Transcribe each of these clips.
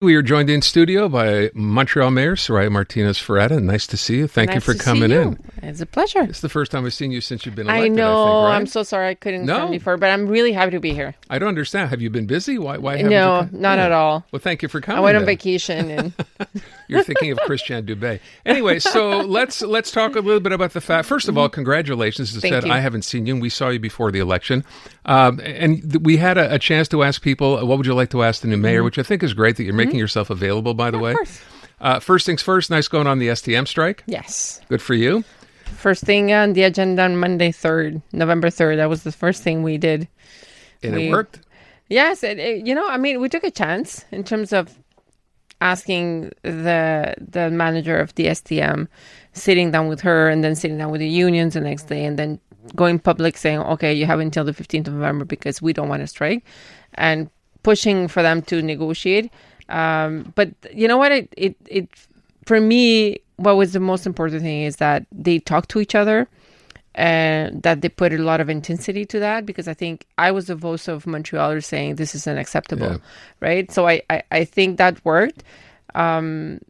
We are joined in studio by Montreal Mayor Soraya Martinez Ferrada. Nice to see you. Thank you for coming in. It's a pleasure. It's the first time I've seen you since you've been elected. I know. I think, right? I'm so sorry I couldn't come before, but I'm really happy to be here. I don't understand. Have you been busy? Why haven't No, you come? not at all. Well, thank you for coming. I went then. on vacation and You're thinking of Christian Dubé. Anyway, so let's talk a little bit about the fact. First of all, congratulations. As I said, I haven't seen you, and we saw you before the election. And we had a chance to ask people, what would you like to ask the new mayor, which I think is great that you're making yourself available, by the way. Of course. First things first, nice going on the STM strike. Yes. Good for you. First thing on the agenda on Monday, November 3rd. That was the first thing we did. And it worked? Yes. We took a chance in terms of asking the manager of the STM, sitting down with her and then sitting down with the unions the next day and then going public saying, okay, you have until the 15th of November because we don't want to strike, and pushing for them to negotiate. But you know what? It for me, what was the most important thing is that they talked to each other and that they put a lot of intensity to that, because I think I was the voice of Montrealers saying this is unacceptable, right? So I think that worked. And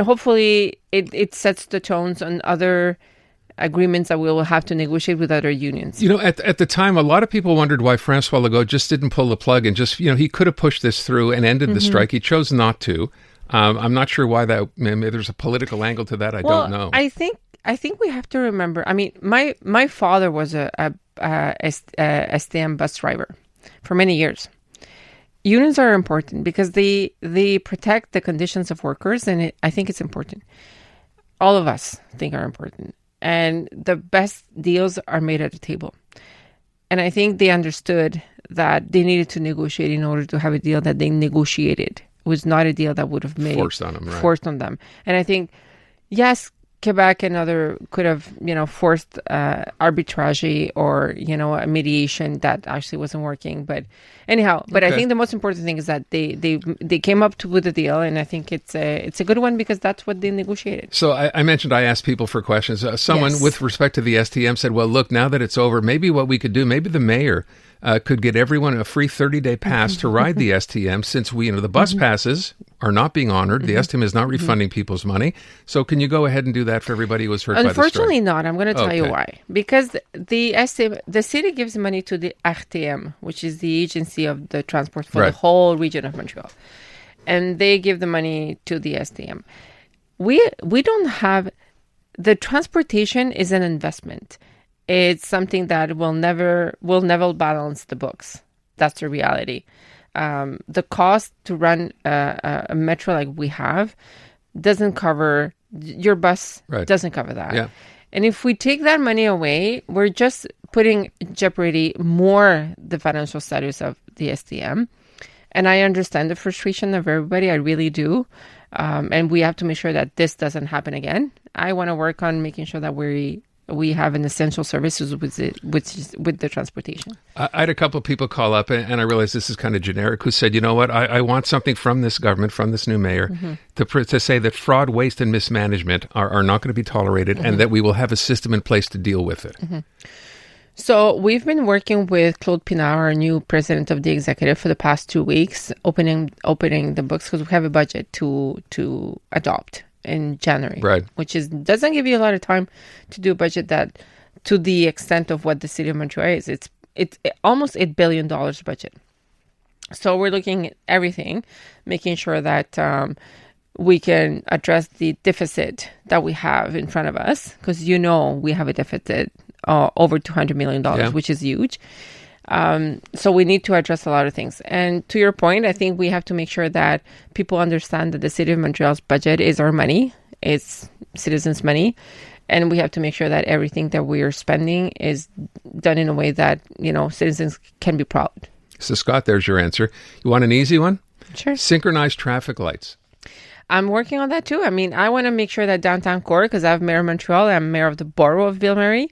hopefully it sets the tones on other agreements that we will have to negotiate with other unions. You know, at the time, a lot of people wondered why Francois Legault just didn't pull the plug and just, he could have pushed this through and ended the strike. He chose not to. I'm not sure why that. Maybe there's a political angle to that. I don't know. I think we have to remember. I mean, my father was a STM bus driver for many years. Unions are important because they protect the conditions of workers, and I think it's important. All of us think are important. And the best deals are made at the table. And I think they understood that they needed to negotiate in order to have a deal that they negotiated. It was not a deal that would have made forced on them, right? Forced on them. And I think, yes, Quebec and other could have, forced arbitrage or, a mediation that actually wasn't working. But anyhow, I think the most important thing is that they came up with a deal, and I think it's a good one because that's what they negotiated. So I mentioned I asked people for questions. Someone with respect to the STM said, well, look, now that it's over, maybe what we could do, maybe the mayor could get everyone a free 30-day pass to ride the STM, since the bus passes are not being honored. The STM is not refunding people's money. So can you go ahead and do that for everybody who was hurt by the strike? Unfortunately not. I'm going to tell you why. Because the city gives money to the RTM, which is the agency of the transport for the whole region of Montreal. And they give the money to the STM. We don't have... The transportation is an investment. It's something that will never balance the books. That's the reality. The cost to run a metro like we have doesn't cover your bus. Doesn't cover that. Yeah. And if we take that money away, we're just putting in jeopardy more the financial status of the STM. And I understand the frustration of everybody. I really do. And we have to make sure that this doesn't happen again. I want to work on making sure that we have an essential services with the transportation. I had a couple of people call up, and I realize this is kind of generic, who said, you know what, I want something from this government, from this new mayor, to say that fraud, waste, and mismanagement are not going to be tolerated, and that we will have a system in place to deal with it. So we've been working with Claude Pinard, our new president of the executive, for the past 2 weeks, opening the books, because we have a budget to adopt in January, which doesn't give you a lot of time to do a budget that, to the extent of what the city of Montreal is. It's almost $8 billion budget. So we're looking at everything, making sure that we can address the deficit that we have in front of us, because we have a deficit over $200 million, which is huge. So we need to address a lot of things. And to your point, I think we have to make sure that people understand that the City of Montreal's budget is our money. It's citizens' money. And we have to make sure that everything that we are spending is done in a way that, citizens can be proud. So, Scott, there's your answer. You want an easy one? Sure. Synchronized traffic lights. I'm working on that too. I mean, I want to make sure that downtown core, because I'm mayor of Montreal, I'm mayor of the borough of Ville-Marie.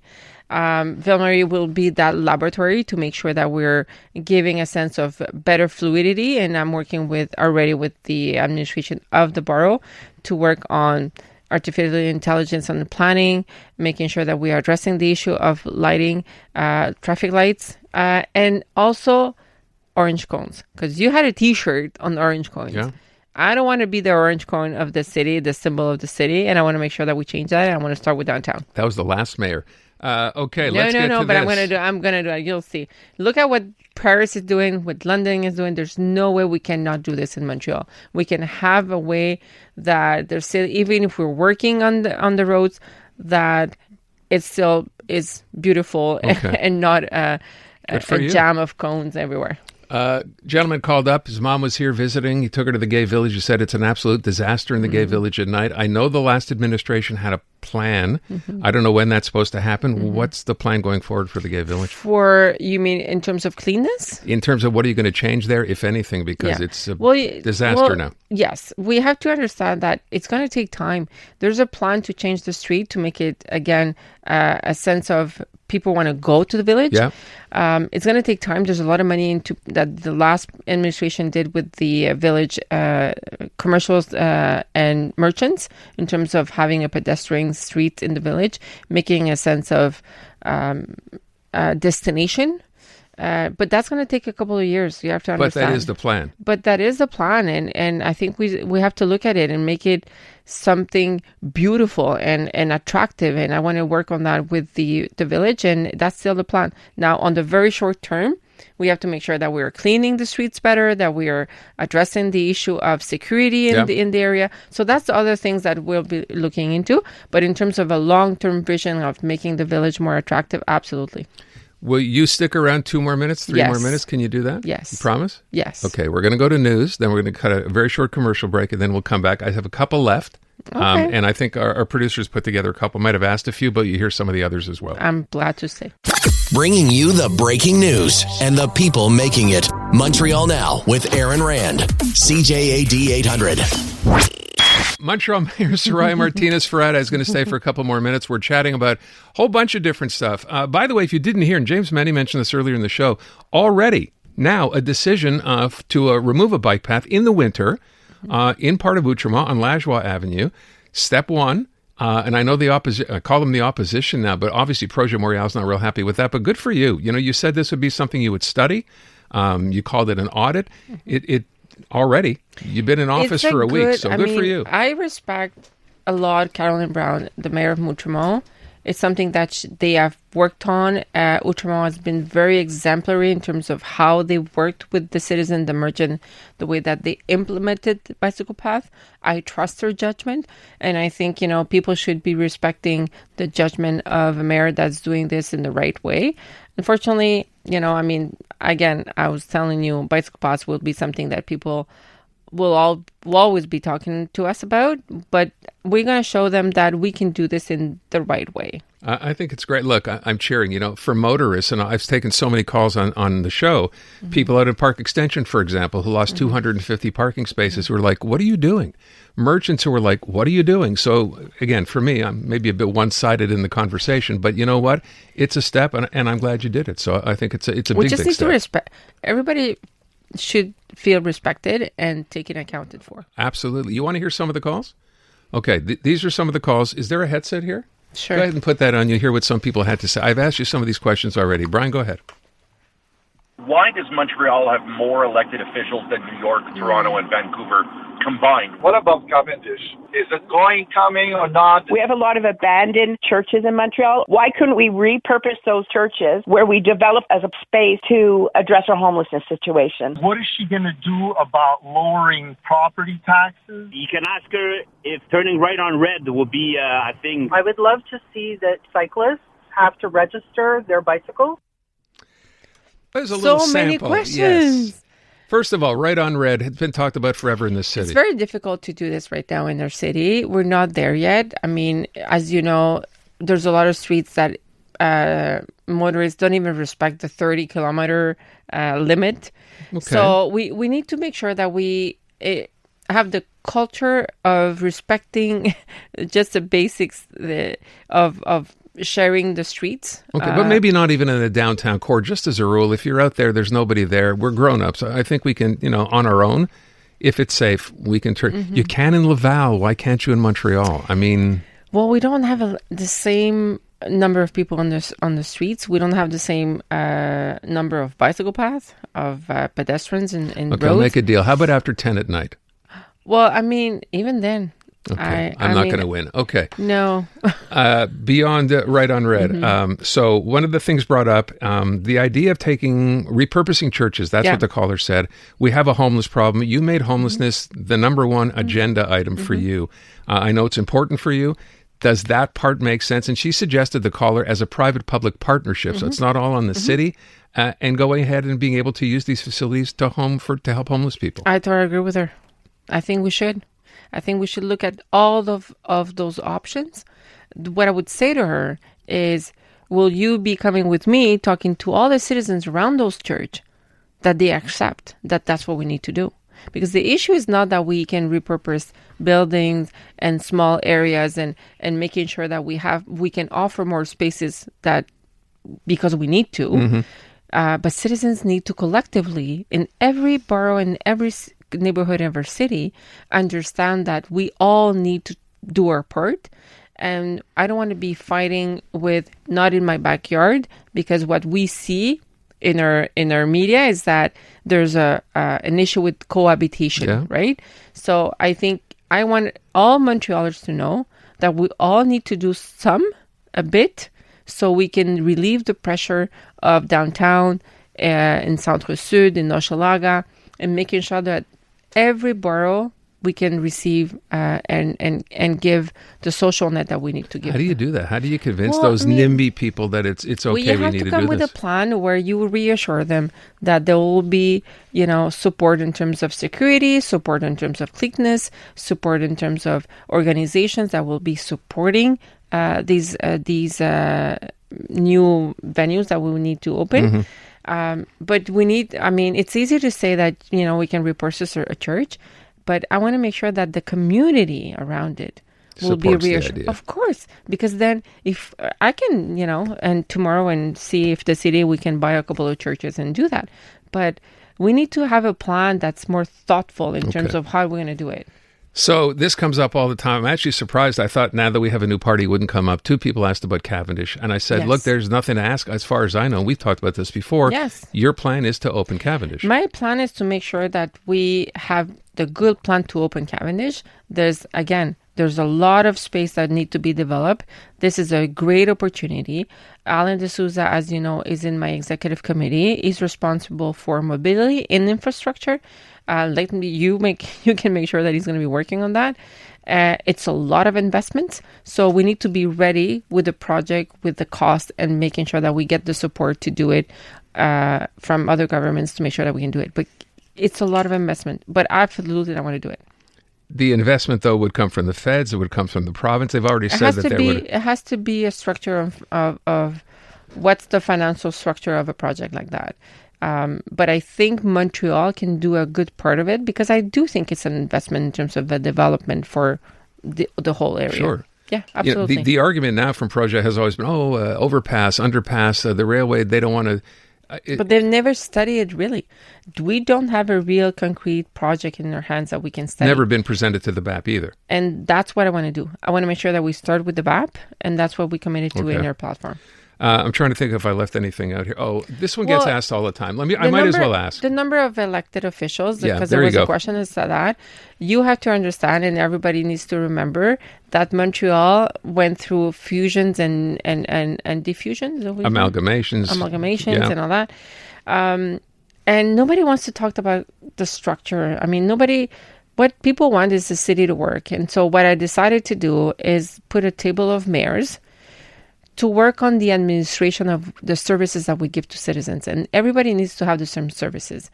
Ville-Marie will be that laboratory to make sure that we're giving a sense of better fluidity. And I'm working already with the administration of the borough to work on artificial intelligence on the planning, making sure that we are addressing the issue of lighting, traffic lights, and also orange cones. Because you had a T-shirt on orange cones. Yeah. I don't want to be the orange cone of the city, the symbol of the city, and I want to make sure that we change that. And I want to start with downtown. That was the last mayor. Okay, let's get to but this. I'm gonna do it. You'll see. Look at what Paris is doing, what London is doing. There's no way we cannot do this in Montreal. We can have a way that there's still, even if we're working on the roads, that it still is beautiful and not a jam of cones everywhere. Gentleman called up. His mom was here visiting. He took her to the gay village. He said it's an absolute disaster in the gay village at night. I know the last administration had a plan. I don't know when that's supposed to happen. What's the plan going forward for the gay village? You mean in terms of cleanness? In terms of what are you going to change there, if anything, because it's a disaster now. Yes. We have to understand that it's going to take time. There's a plan to change the street to make it, again, a sense of people want to go to the village. Yeah. It's going to take time. There's a lot of money that the last administration did with the village commercials and merchants in terms of having a pedestrian street in the village, making a sense of destination. But that's going to take a couple of years. You have to understand. But that is the plan. But that is the plan. And I think we have to look at it and make it something beautiful and attractive. And I want to work on that with the village. And that's still the plan. Now, on the very short term, we have to make sure that we are cleaning the streets better, that we are addressing the issue of security in the area. So that's the other things that we'll be looking into. But in terms of a long-term vision of making the village more attractive, absolutely. Will you stick around 2 more minutes, 3 more minutes? Can you do that? Yes. You promise? Yes. Okay, we're going to go to news, then we're going to cut a very short commercial break, and then we'll come back. I have a couple left, and I think our producers put together a couple. Might have asked a few, but you hear some of the others as well. I'm glad to say. Bringing you the breaking news and the people making it. Montreal Now with Aaron Rand. CJAD 800. Montreal Mayor Soraya Martinez Ferrada is going to stay for a couple more minutes. We're chatting about a whole bunch of different stuff. By the way, if you didn't hear, and James Menny mentioned this earlier in the show, already now a decision to remove a bike path in the winter in part of Outremont on Lajoie Avenue. Step one. And I know I call them the opposition now, but obviously Projet Montréal is not real happy with that. But good for you. You know, you said this would be something you would study. You called it an audit. It already, you've been in office for a week, so good for you. I respect a lot Caroline Brown, the mayor of Outremont. It's something that they have worked on. Outremont has been very exemplary in terms of how they worked with the citizen, the merchant, the way that they implemented the bicycle path. I trust their judgment. And I think, people should be respecting the judgment of a mayor that's doing this in the right way. Unfortunately, again, I was telling you, bicycle paths will be something that people will always be talking to us about, but we're going to show them that we can do this in the right way. I think it's great. Look, I'm cheering, for motorists, and I've taken so many calls on the show, people out in Park Extension, for example, who lost 250 parking spaces, who were like, what are you doing? Merchants who were like, what are you doing? So again, for me, I'm maybe a bit one-sided in the conversation, but you know what? It's a step, and I'm glad you did it. So I think it's a big step. We just need to respect. Everybody should feel respected and taken accounted for. Absolutely. You want to hear some of the calls? Okay, these are some of the calls. Is there a headset here? Sure. Go ahead and put that on. You hear what some people had to say. I've asked you some of these questions already. Brian, go ahead. Why does Montreal have more elected officials than New York, Toronto, and Vancouver combined? What about Cavendish? Is it coming or not? We have a lot of abandoned churches in Montreal. Why couldn't we repurpose those churches where we develop as a space to address our homelessness situation? What is she going to do about lowering property taxes? You can ask her if turning right on red will be a thing. I would love to see that cyclists have to register their bicycles. There's a little sample. Many questions. Yes. First of all, right on red has been talked about forever in this city. It's very difficult to do this right now in our city. We're not there yet. I mean, as you know, there's a lot of streets that motorists don't even respect the 30-kilometer limit. Okay. So we need to make sure that we have the culture of respecting just the basics of sharing the streets. Okay, but maybe not even in the downtown core. Just as a rule, if you're out there, there's nobody there. We're grown-ups. I think we can, on our own, if it's safe, we can turn. Mm-hmm. You can in Laval. Why can't you in Montreal? I mean... Well, we don't have the same number of people on the streets. We don't have the same number of bicycle paths, of pedestrians and roads. Okay, I'll make a deal. How about after 10 at night? Well, I mean, even then, Okay. I'm not going to win. Okay. No. Beyond Right on Red. So one of the things brought up, the idea of repurposing churches, that's what the caller said. We have a homeless problem. You made homelessness the number one agenda item for you. I know it's important for you. Does that part make sense? And she suggested the caller as a private-public partnership, so it's not all on the city, and going ahead and being able to use these facilities to help homeless people. I totally agree with her. I think we should. I think we should look at all of those options. What I would say to her is, will you be coming with me, talking to all the citizens around those church, that they accept that that's what we need to do? Because the issue is not that we can repurpose buildings and small areas and making sure that we can offer more spaces that because we need to. But citizens need to collectively, in every borough, in every neighborhood in our city, understand that we all need to do our part. And I don't want to be fighting with not in my backyard, because what we see in our media is that there's an issue with cohabitation, right? So I think I want all Montrealers to know that we all need to do a bit, so we can relieve the pressure of downtown, in Centre Sud, in Hochelaga, and making sure that every borough we can receive and give the social net that we need to give. How do you do that? How do you convince those NIMBY people that it's okay, we need to do this? You have to come with a plan where you reassure them that there will be, support in terms of security, support in terms of cleanliness, support in terms of organizations that will be supporting these new venues that we will need to open. But we need, it's easy to say that, we can repurpose a church, but I want to make sure that the community around it will be reassured. Of course, because then if I can, and tomorrow and see if the city, we can buy a couple of churches and do that. But we need to have a plan that's more thoughtful in terms of how we're going to do it. So this comes up all the time. I'm actually surprised. I thought now that we have a new party, it wouldn't come up. 2 people asked about Cavendish. And I said, look, there's nothing to ask. As far as I know, we've talked about this before. Yes. Your plan is to open Cavendish. My plan is to make sure that we have the good plan to open Cavendish. There's a lot of space that need to be developed. This is a great opportunity. Alan D'Souza, as you know, is in my executive committee. He's responsible for mobility and infrastructure. You can make sure that he's going to be working on that. It's a lot of investments, so we need to be ready with the project, with the cost, and making sure that we get the support to do it from other governments to make sure that we can do it. But it's a lot of investment, but absolutely I want to do it. The investment, though, would come from the feds. It would come from the province. They've already said that it has to be a structure of what's the financial structure of a project like that. But I think Montreal can do a good part of it, because I do think it's an investment in terms of the development for the whole area. Sure. Yeah, absolutely. The argument now from Projet has always been, overpass, underpass, the railway, they don't want to... But they've never studied it, really. We don't have a real concrete project in our hands that we can study. Never been presented to the BAP either. And that's what I want to do. I want to make sure that we start with the BAP, and that's what we committed to in our platform. I'm trying to think if I left anything out here. Oh, this one gets asked all the time. I might as well ask. The number of elected officials, because there was a question as to that. You have to understand, and everybody needs to remember, that Montreal went through fusions and diffusions. Amalgamations and all that. And nobody wants to talk about the structure. What people want is the city to work. And so what I decided to do is put a table of mayors to work on the administration of the services that we give to citizens. And everybody needs to have the same services.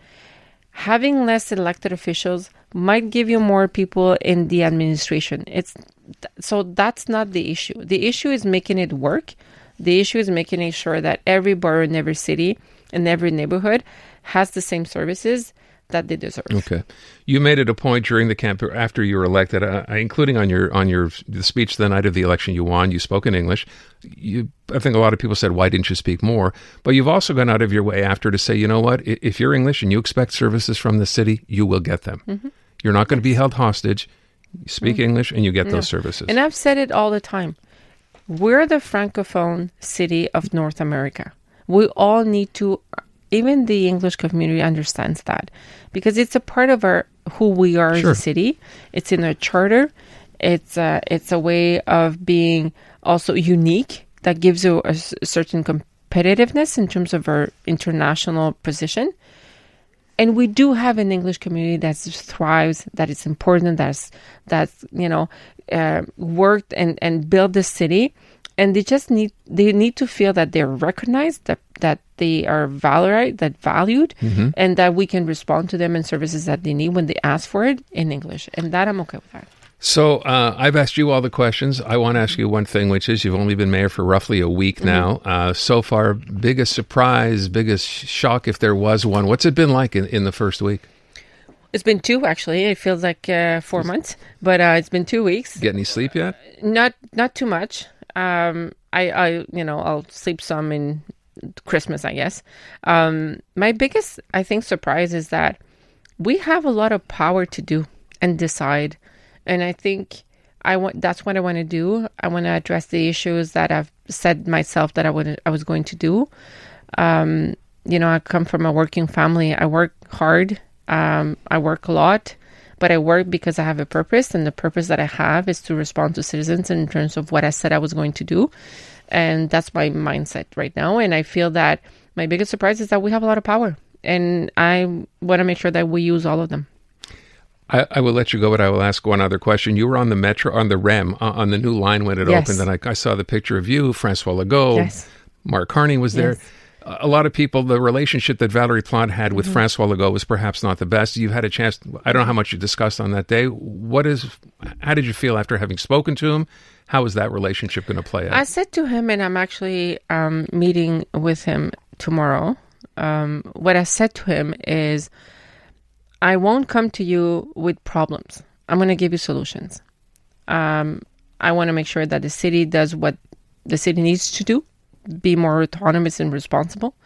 Having less elected officials might give you more people in the administration. So that's not the issue. The issue is making it work. The issue is making sure that every borough in every city and every neighborhood has the same services that they deserve. Okay. You made it a point during the campaign after you were elected, including on the speech the night of the election you won. You spoke in English. I think a lot of people said, why didn't you speak more? But you've also gone out of your way after to say, you know what? If you're English and you expect services from the city, you will get them. Mm-hmm. You're not going to be held hostage. You speak English and you get those services. And I've said it all the time. We're the Francophone city of North America. We all need to even the English community understands that, because it's a part of who we are as a city. It's in our charter. It's a way of being also unique that gives you a certain competitiveness in terms of our international position. And we do have an English community that thrives, that is important, that's worked and built the city. And they need to feel that they're recognized, that they are valued, Mm-hmm. and that we can respond to them in services that they need when they ask for it in English. And that I'm okay with that. So I've asked you all the questions. I want to ask you one thing, which is you've only been mayor for roughly a week now. So far, biggest surprise, biggest shock, if there was one. What's it been like in the first week? It's been 2, actually. It feels like 4 months, but it's been 2 weeks. Get any sleep yet? Not too much. I'll sleep some in Christmas, I guess. My biggest, I think, surprise is that we have a lot of power to do and decide. And I think that's what I want to do. I want to address the issues that I've said myself that I was going to do. I come from a working family. I work hard. I work a lot, but I work because I have a purpose, and the purpose that I have is to respond to citizens in terms of what I said I was going to do. And that's my mindset right now. And I feel that my biggest surprise is that we have a lot of power, and I want to make sure that we use all of them. I will let you go, but I will ask one other question. You were on the metro, on the REM, on the new line when it opened, and I saw the picture of you, Francois Legault, yes. Mark Carney was there. Yes. A lot of people, the relationship that Valerie Plante had with Francois Legault was perhaps not the best. You've had a chance, I don't know how much you discussed on that day. How did you feel after having spoken to him? How is that relationship going to play out? I said to him, and I'm actually meeting with him tomorrow. What I said to him is, I won't come to you with problems. I'm going to give you solutions. I want to make sure that the city does what the city needs to do, be more autonomous and responsible.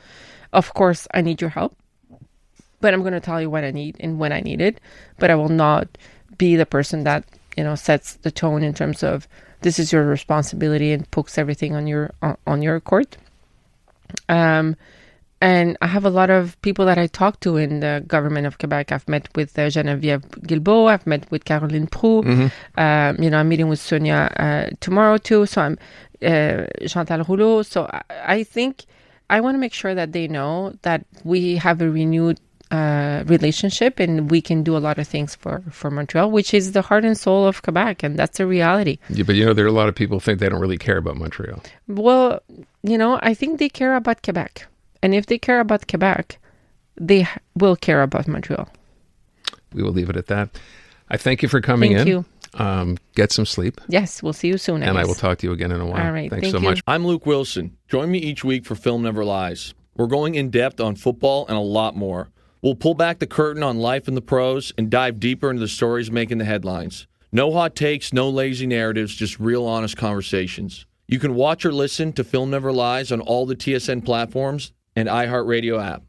Of course, I need your help, but I'm going to tell you what I need and when I need it. But I will not be the person that, sets the tone in terms of this is your responsibility and puts everything on your court. And I have a lot of people that I talk to in the government of Quebec. I've met with Geneviève Guilbeault. I've met with Caroline Proulx. Mm-hmm. I'm meeting with Sonia tomorrow too. So I'm Chantal Rouleau. So I think I want to make sure that they know that we have a renewed relationship, and we can do a lot of things for Montreal, which is the heart and soul of Quebec, and that's a reality. Yeah, but there are a lot of people who think they don't really care about Montreal. Well, I think they care about Quebec. And if they care about Quebec, they will care about Montreal. We will leave it at that. I thank you for coming in. Thank you. Get some sleep. Yes, we'll see you soon. I will talk to you again in a while. All right. Thanks Thank so you. much. I'm Luke Wilson. Join me each week for Film Never Lies. We're going in depth on football and a lot more. We'll pull back the curtain on life in the pros and dive deeper into the stories making the headlines. No hot takes, no lazy narratives, just real honest conversations. You can watch or listen to Film Never Lies on all the TSN platforms and iHeartRadio app.